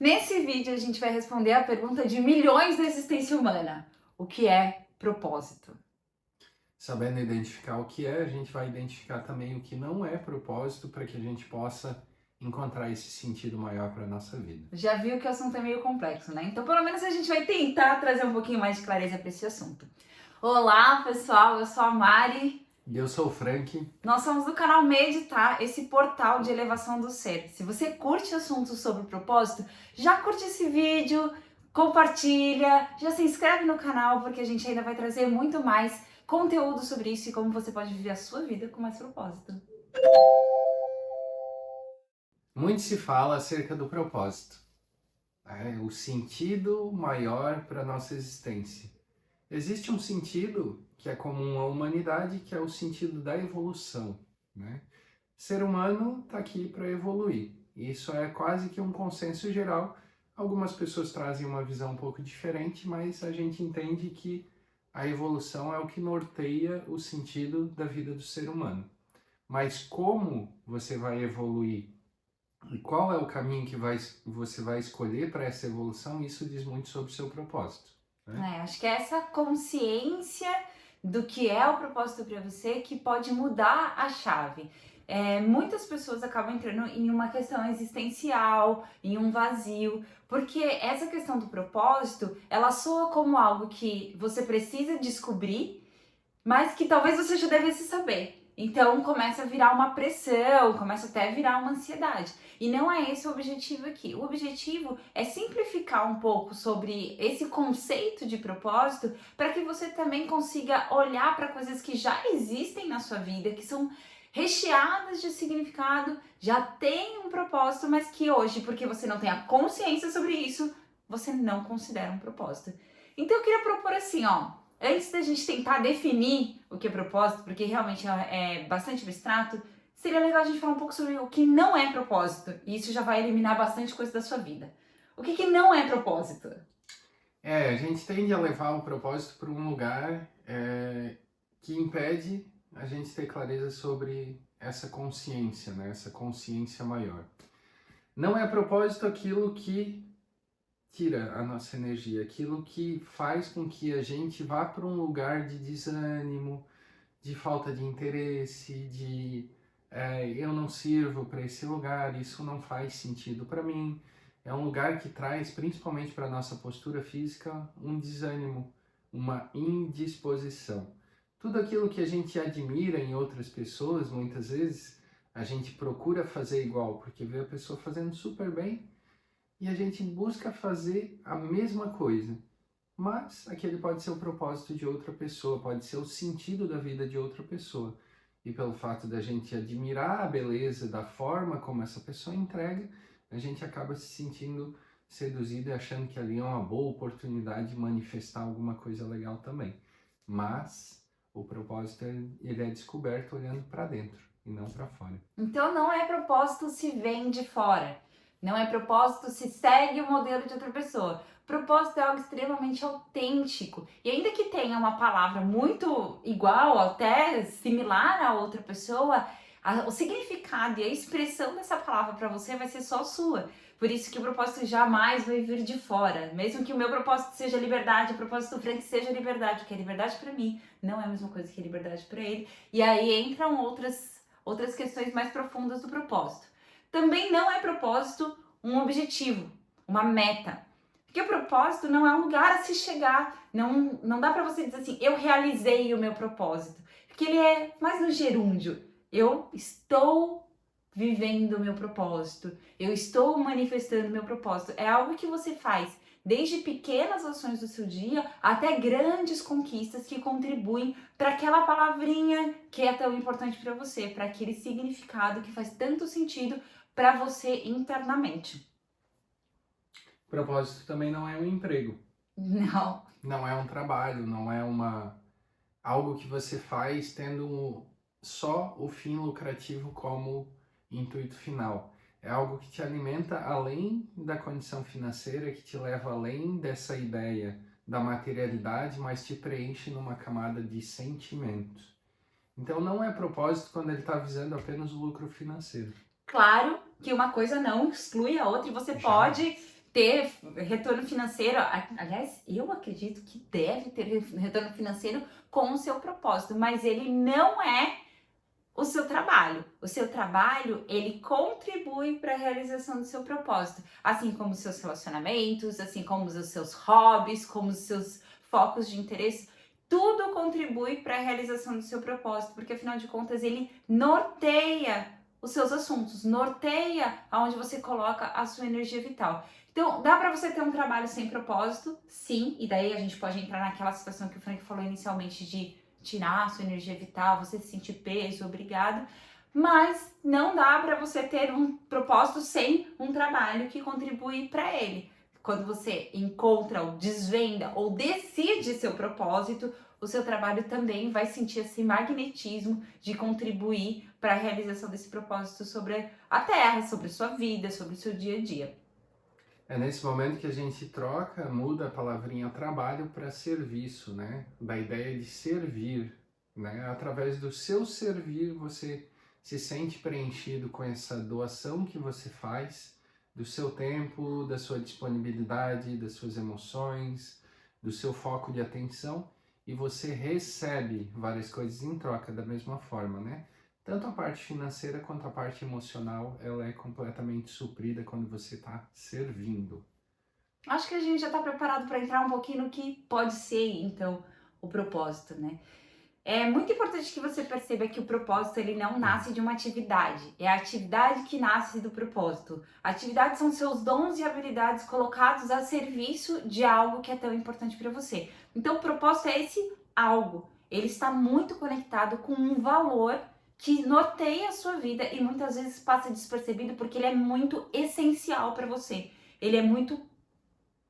Nesse vídeo a gente vai responder a pergunta de milhões da existência humana: o que é propósito? Sabendo identificar o que é, a gente vai identificar também o que não é propósito para que a gente possa encontrar esse sentido maior para a nossa vida. Já viu que o assunto é meio complexo, né? Então pelo menos a gente vai tentar trazer um pouquinho mais de clareza para esse assunto. Olá pessoal, eu sou a Mari. E eu sou o Frank. Nós somos do canal Meditar, esse portal de elevação do ser. Se você curte assuntos sobre propósito, já curte esse vídeo, compartilha, já se inscreve no canal, porque a gente ainda vai trazer muito mais conteúdo sobre isso e como você pode viver a sua vida com mais propósito. Muito se fala acerca do propósito, o sentido maior para a nossa existência. Existe um sentido que é comum à humanidade, que é o sentido da evolução, né? Ser humano está aqui para evoluir. Isso é quase que um consenso geral. Algumas pessoas trazem uma visão um pouco diferente, mas a gente entende que a evolução é o que norteia o sentido da vida do ser humano. Mas como você vai evoluir e qual é o caminho que você vai escolher para essa evolução, isso diz muito sobre o seu propósito, né? Acho que é essa consciência do que é o propósito para você que pode mudar a chave. Muitas pessoas acabam entrando em uma questão existencial, em um vazio, porque essa questão do propósito, ela soa como algo que você precisa descobrir, mas que talvez você já devesse saber. Então começa a virar uma pressão, começa até a virar uma ansiedade. E não é esse o objetivo aqui. O objetivo é simplificar um pouco sobre esse conceito de propósito para que você também consiga olhar para coisas que já existem na sua vida, que são recheadas de significado, já tem um propósito, mas que hoje, porque você não tem a consciência sobre isso, você não considera um propósito. Então eu queria propor assim, ó, antes da gente tentar definir o que é propósito, porque realmente é bastante abstrato, seria legal a gente falar um pouco sobre o que não é propósito. E isso já vai eliminar bastante coisa da sua vida. O que não é propósito? A gente tende a levar o propósito para um lugar que impede a gente ter clareza sobre essa consciência, né? Essa consciência maior. Não é propósito aquilo que tira a nossa energia, aquilo que faz com que a gente vá para um lugar de desânimo, de falta de interesse, de eu não sirvo para esse lugar, isso não faz sentido para mim. É um lugar que traz, principalmente para a nossa postura física, um desânimo, uma indisposição. Tudo aquilo que a gente admira em outras pessoas, muitas vezes, a gente procura fazer igual, porque vê a pessoa fazendo super bem e a gente busca fazer a mesma coisa. Mas aquele pode ser o propósito de outra pessoa, pode ser o sentido da vida de outra pessoa. E pelo fato da gente admirar a beleza da forma como essa pessoa entrega, a gente acaba se sentindo seduzido e achando que ali é uma boa oportunidade de manifestar alguma coisa legal também. Mas o propósito ele é descoberto olhando para dentro e não para fora. Então não é propósito se vem de fora. Não é propósito se segue o modelo de outra pessoa. Propósito é algo extremamente autêntico. E ainda que tenha uma palavra muito igual, até similar a outra pessoa, o significado e a expressão dessa palavra para você vai ser só sua. Por isso que o propósito jamais vai vir de fora. Mesmo que o meu propósito seja liberdade, o propósito do Frank seja liberdade, porque a liberdade para mim não é a mesma coisa que a liberdade para ele. E aí entram outras questões mais profundas do propósito. Também não é propósito um objetivo, uma meta. Porque o propósito não é um lugar a se chegar. Não dá para você dizer assim, eu realizei o meu propósito. Porque ele é mais no gerúndio. Eu estou vivendo o meu propósito. Eu estou manifestando o meu propósito. É algo que você faz desde pequenas ações do seu dia até grandes conquistas que contribuem para aquela palavrinha que é tão importante para você, para aquele significado que faz tanto sentido para você internamente. Propósito também não é um emprego. Não. Não é um trabalho, não é algo que você faz tendo só o fim lucrativo como intuito final. É algo que te alimenta além da condição financeira, que te leva além dessa ideia da materialidade, mas te preenche numa camada de sentimentos. Então não é propósito quando ele está visando apenas o lucro financeiro. Claro que uma coisa não exclui a outra e você pode ter retorno financeiro. Aliás, eu acredito que deve ter retorno financeiro com o seu propósito, mas ele não é o seu trabalho. O seu trabalho, ele contribui para a realização do seu propósito, assim como os seus relacionamentos, assim como os seus hobbies, como os seus focos de interesse, tudo contribui para a realização do seu propósito, porque afinal de contas ele norteia os seus assuntos, norteia aonde você coloca a sua energia vital. Então, dá para você ter um trabalho sem propósito? Sim, e daí a gente pode entrar naquela situação que o Frank falou inicialmente de tirar a sua energia vital, você se sentir peso, obrigado, mas não dá para você ter um propósito sem um trabalho que contribui para ele. Quando você encontra ou desvenda ou decide seu propósito, o seu trabalho também vai sentir esse magnetismo de contribuir para a realização desse propósito sobre a Terra, sobre a sua vida, sobre o seu dia a dia. É nesse momento que a gente troca, muda a palavrinha trabalho para serviço, né? Da ideia de servir, né? Através do seu servir, você se sente preenchido com essa doação que você faz, do seu tempo, da sua disponibilidade, das suas emoções, do seu foco de atenção, e você recebe várias coisas em troca da mesma forma, né? Tanto a parte financeira quanto a parte emocional, ela é completamente suprida quando você está servindo. Acho que a gente já está preparado para entrar um pouquinho no que pode ser, então, o propósito, né? É muito importante que você perceba que o propósito ele não nasce de uma atividade, é a atividade que nasce do propósito. Atividades são seus dons e habilidades colocados a serviço de algo que é tão importante para você. Então, o propósito é esse algo. Ele está muito conectado com um valor que norteia a sua vida e muitas vezes passa despercebido porque ele é muito essencial para você. Ele é muito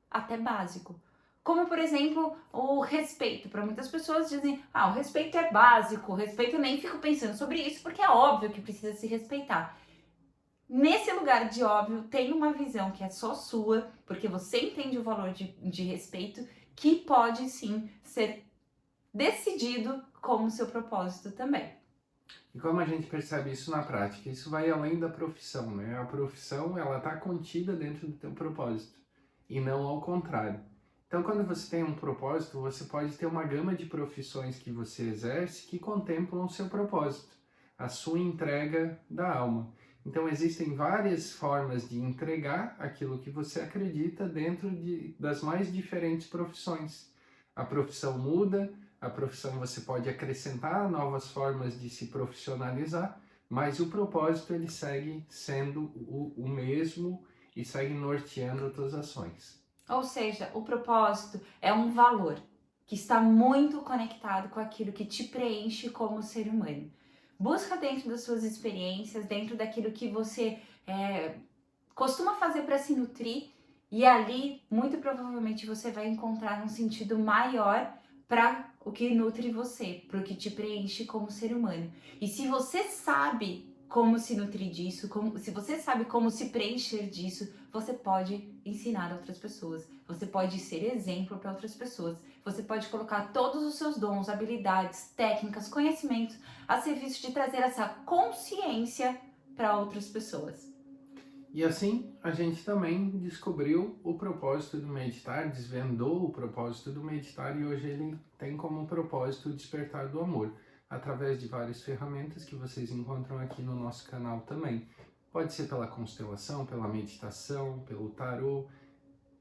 até básico. Como, por exemplo, o respeito. Para muitas pessoas dizem, o respeito é básico, o respeito eu nem fico pensando sobre isso porque é óbvio que precisa se respeitar. Nesse lugar de óbvio, tem uma visão que é só sua, porque você entende o valor de respeito, que pode sim ser decidido como seu propósito também. E como a gente percebe isso na prática? Isso vai além da profissão, né? A profissão, ela está contida dentro do teu propósito, e não ao contrário. Então, quando você tem um propósito, você pode ter uma gama de profissões que você exerce que contemplam o seu propósito, a sua entrega da alma. Então, existem várias formas de entregar aquilo que você acredita dentro das mais diferentes profissões. A profissão muda, a profissão você pode acrescentar novas formas de se profissionalizar, mas o propósito ele segue sendo o mesmo e segue norteando as tuas ações. Ou seja, o propósito é um valor que está muito conectado com aquilo que te preenche como ser humano. Busca dentro das suas experiências, dentro daquilo que você costuma fazer para se nutrir, e ali, muito provavelmente, você vai encontrar um sentido maior para o que nutre você, para o que te preenche como ser humano. E se você sabe como se nutrir disso, se você sabe como se preencher disso, você pode ensinar outras pessoas, você pode ser exemplo para outras pessoas, você pode colocar todos os seus dons, habilidades, técnicas, conhecimentos a serviço de trazer essa consciência para outras pessoas. E assim, a gente também descobriu o propósito do meditar, desvendou o propósito do meditar, e hoje ele tem como propósito o despertar do amor, através de várias ferramentas que vocês encontram aqui no nosso canal também. Pode ser pela constelação, pela meditação, pelo tarô,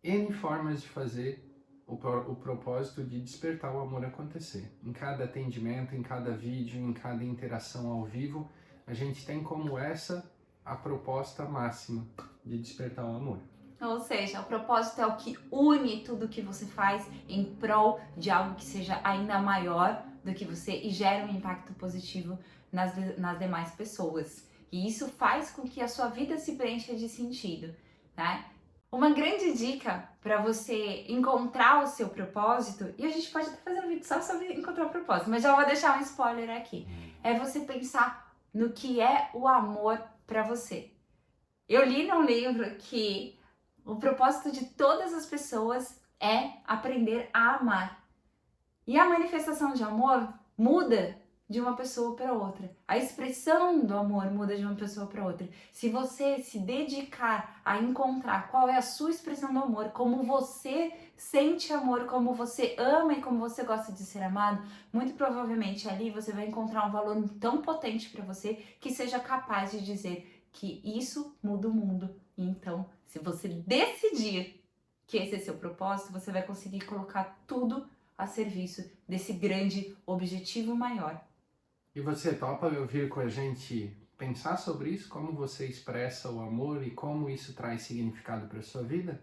N formas de fazer o propósito de despertar o amor acontecer. Em cada atendimento, em cada vídeo, em cada interação ao vivo, a gente tem como essa a proposta máxima de despertar o amor. Ou seja, o propósito é o que une tudo que você faz em prol de algo que seja ainda maior do que você e gera um impacto positivo nas demais pessoas. E isso faz com que a sua vida se preencha de sentido, né? Uma grande dica para você encontrar o seu propósito, e a gente pode até fazer um vídeo só sobre encontrar o propósito, mas já vou deixar um spoiler aqui, é você pensar no que é o amor para você. Eu li num livro que o propósito de todas as pessoas é aprender a amar. E a manifestação de amor muda de uma pessoa para outra. A expressão do amor muda de uma pessoa para outra. Se você se dedicar a encontrar qual é a sua expressão do amor, como você sente amor, como você ama e como você gosta de ser amado, muito provavelmente ali você vai encontrar um valor tão potente para você que seja capaz de dizer que isso muda o mundo. E então, se você decidir que esse é seu propósito, você vai conseguir colocar tudo a serviço desse grande objetivo maior. E você topa vir com a gente pensar sobre isso? Como você expressa o amor e como isso traz significado para sua vida?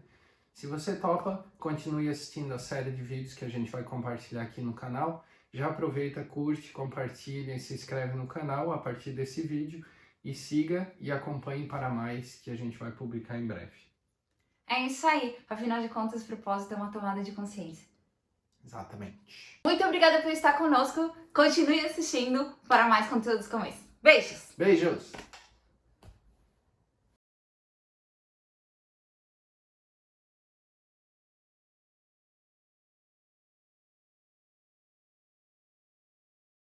Se você topa, continue assistindo a série de vídeos que a gente vai compartilhar aqui no canal. Já aproveita, curte, compartilha e se inscreve no canal a partir desse vídeo. E siga e acompanhe para mais que a gente vai publicar em breve. É isso aí. Afinal de contas, o propósito é uma tomada de consciência. Exatamente. Muito obrigada por estar conosco. Continue assistindo para mais conteúdos como esse. Beijos! Beijos!